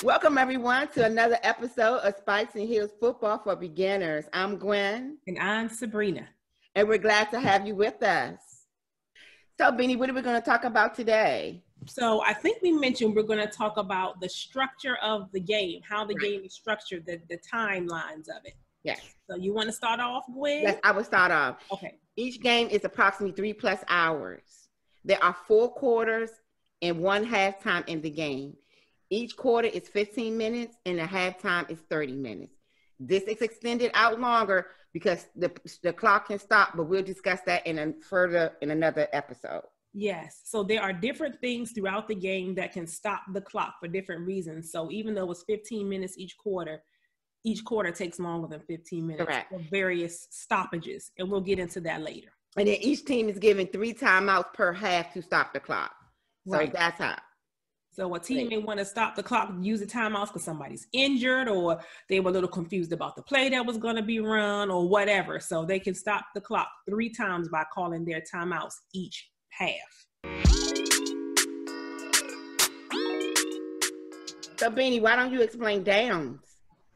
Welcome everyone to another episode of Spikes and Heels Football for Beginners. I'm Gwen. And I'm Sabrina. And we're glad to have you with us. So, Beanie, what are we going to talk about today? So I think we mentioned we're going to talk about the structure of the game, how the game is structured, the timelines of it. Yes. So you want to start off, Gwen? Yes, I will start off. Okay. Each game is approximately 3+ hours. There are 4 quarters and 1 halftime in the game. Each quarter is 15 minutes and the halftime is 30 minutes. This is extended out longer because the clock can stop, but we'll discuss that in another episode. Yes. So there are different things throughout the game that can stop the clock for different reasons. So even though it's 15 minutes each quarter takes longer than 15 minutes. Correct. For various stoppages, and we'll get into that later. And then each team is given 3 timeouts per half to stop the clock. So Right. that's how. So a team may want to stop the clock, use the timeouts because somebody's injured or they were a little confused about the play that was going to be run or whatever. So they can stop the clock 3 times by calling their timeouts each half. So, Beanie, why don't you explain downs?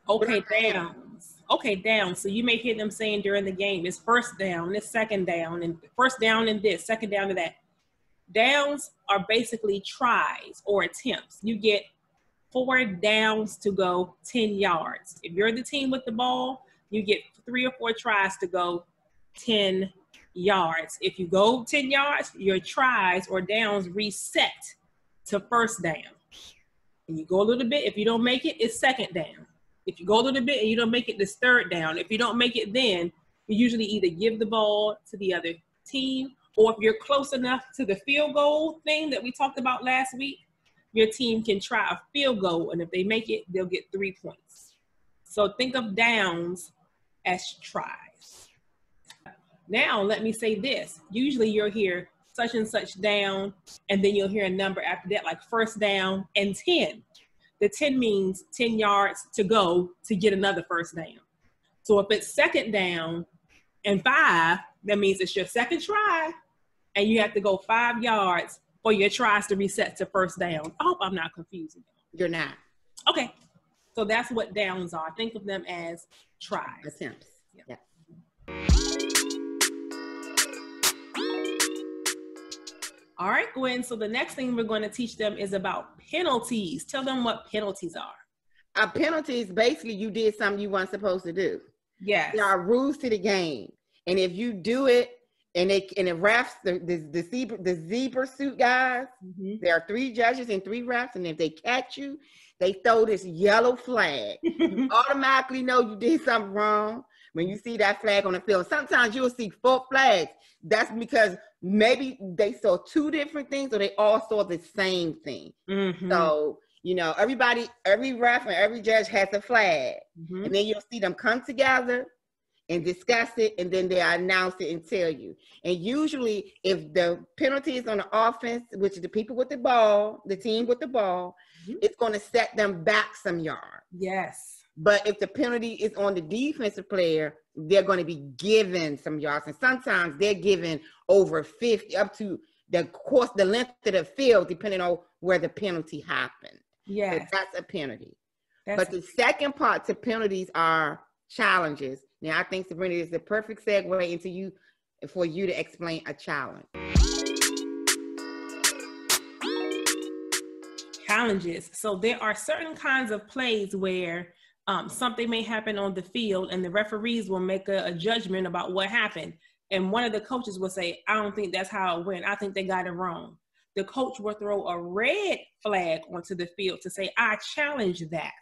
Okay, downs. Okay, downs. So you may hear them saying during the game, it's first down, it's second down, and first down and this, second down to that. Downs are basically tries or attempts. You get 4 downs to go 10 yards. If you're the team with the ball, you get 3 or 4 tries to go 10 yards. If you go 10 yards, your tries or downs reset to first down. And you go a little bit. If you don't make it, it's second down. If you go a little bit and you don't make it, it's third down. If you don't make it, then you usually either give the ball to the other team, or if you're close enough to the field goal thing that we talked about last week, your team can try a field goal, and if they make it, they'll get 3 points. So think of downs as tries. Now, let me say this. Usually you'll hear such and such down, and then you'll hear a number after that, like first down and 10. The 10 means 10 yards to go to get another first down. So if it's second down and 5, that means it's your second try, and you have to go 5 yards for your tries to reset to first down. I hope I'm not confusing you. You're not. Okay. So that's what downs are. Think of them as tries. Attempts. Yeah. All right, Gwen. So the next thing we're going to teach them is about penalties. Tell them what penalties are. Penalties, basically, you did something you weren't supposed to do. Yes. There are rules to the game. And if you do it, and the refs, the zebra suit guys, there are 3 judges and 3 refs, and if they catch you, they throw this yellow flag. You automatically know you did something wrong when you see that flag on the field. Sometimes you'll see 4 flags. That's because maybe they saw 2 different things, or they all saw the same thing. So, every ref and every judge has a flag. And then you'll see them come together and discuss it, and then they announce it and tell you. And usually, if the penalty is on the offense, which is the people with the ball, the team with the ball, it's going to set them back some yards. Yes. But if the penalty is on the defensive player, they're going to be given some yards. And sometimes they're given over 50, up to the length of the field, depending on where the penalty happened. Yes. So that's a penalty. But the second part to penalties are challenges. Now, I think, Sabrina, is the perfect segue for you to explain a challenge. Challenges. So there are certain kinds of plays where something may happen on the field, and the referees will make a judgment about what happened. And one of the coaches will say, I don't think that's how it went. I think they got it wrong. The coach will throw a red flag onto the field to say, I challenge that.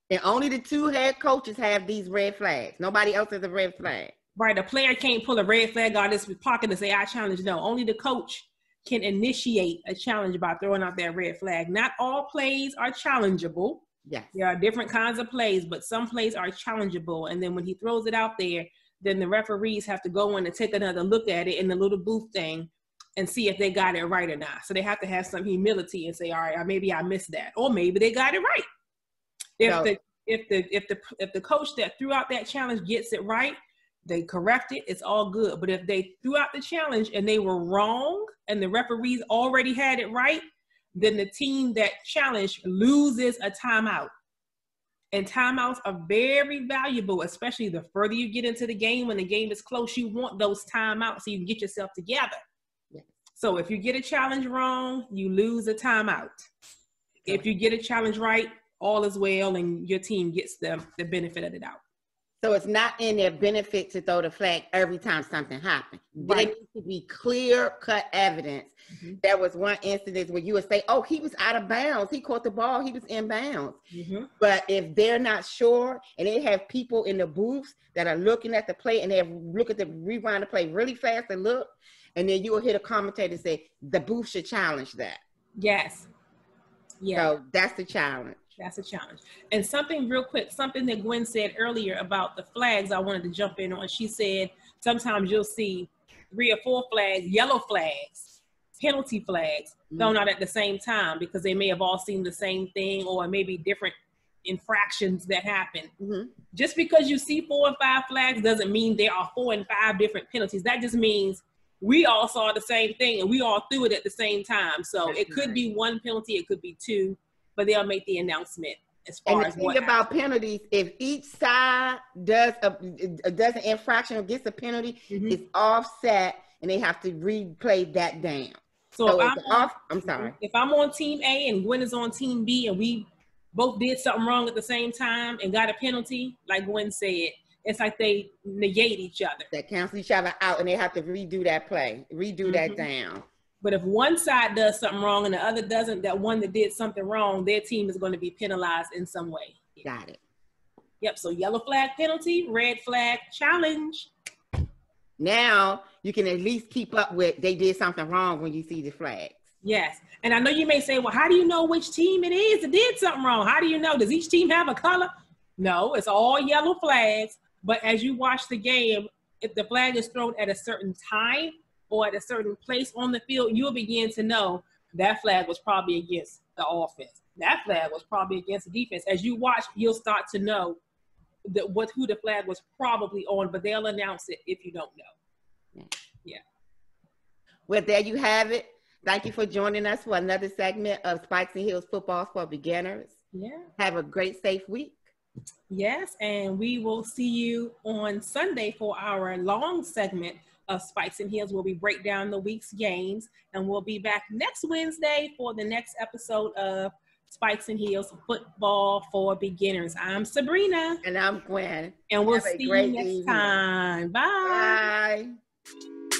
And only the 2 head coaches have these red flags. Nobody else has a red flag. Right. A player can't pull a red flag out of his pocket and say, I challenge. No, only the coach can initiate a challenge by throwing out that red flag. Not all plays are challengeable. Yes. There are different kinds of plays, but some plays are challengeable. And then when he throws it out there, then the referees have to go in and take another look at it in the little booth thing and see if they got it right or not. So they have to have some humility and say, all right, maybe I missed that. Or maybe they got it right. If the coach that threw out that challenge gets it right, they correct it, it's all good. But if they threw out the challenge and they were wrong and the referees already had it right, then the team that challenged loses a timeout. And timeouts are very valuable, especially the further you get into the game. When the game is close, you want those timeouts so you can get yourself together. Yes. So if you get a challenge wrong, you lose a timeout. If you get a challenge right, all is well, and your team gets the benefit of the doubt. So it's not in their benefit to throw the flag every time something happens. Right. There needs to be clear-cut evidence. Mm-hmm. There was one incident where you would say, oh, he was out of bounds. He caught the ball. He was in bounds. Mm-hmm. But if they're not sure, and they have people in the booths that are looking at the play, and they look at the rewind the play really fast and look, and then you will hear a commentator say, the booth should challenge that. Yes. Yeah. So that's the challenge. That's a challenge. And something real quick, something that Gwen said earlier about the flags, I wanted to jump in on. She said sometimes you'll see 3 or 4 flags, yellow flags, penalty flags thrown out at the same time because they may have all seen the same thing, or maybe different infractions that happen. Mm-hmm. Just because you see 4 or 5 flags doesn't mean there are 4 and 5 different penalties. That just means we all saw the same thing and we all threw it at the same time. So it could be 1 penalty, it could be 2. But they'll make the announcement as far as what. And the thing about penalties, if each side does an infraction or gets a penalty, it's offset, and they have to replay that down. So if I'm on team A and Gwen is on team B, and we both did something wrong at the same time and got a penalty, like Gwen said, it's like they negate each other. They cancel each other out, and they have to redo that play, that down. But if one side does something wrong and the other doesn't, that one that did something wrong, their team is going to be penalized in some way. Got it. Yep. So yellow flag penalty, red flag challenge. Now you can at least keep up with they did something wrong when you see the flags. Yes. And I know you may say, well, how do you know which team it is that did something wrong? How do you know? Does each team have a color? No, it's all yellow flags. But as you watch the game, if the flag is thrown at a certain time or at a certain place on the field, you'll begin to know that flag was probably against the offense. That flag was probably against the defense. As you watch, you'll start to know who the flag was probably on, but they'll announce it if you don't know. Yeah. Well, there you have it. Thank you for joining us for another segment of Spikes and Heels Football for Beginners. Yeah. Have a great, safe week. Yes, and we will see you on Sunday for our long segment of Spikes and Heels, where we break down the week's games, and we'll be back next Wednesday for the next episode of Spikes and Heels Football for Beginners. I'm Sabrina. And I'm Gwen. And we'll see you next time. Bye. Bye.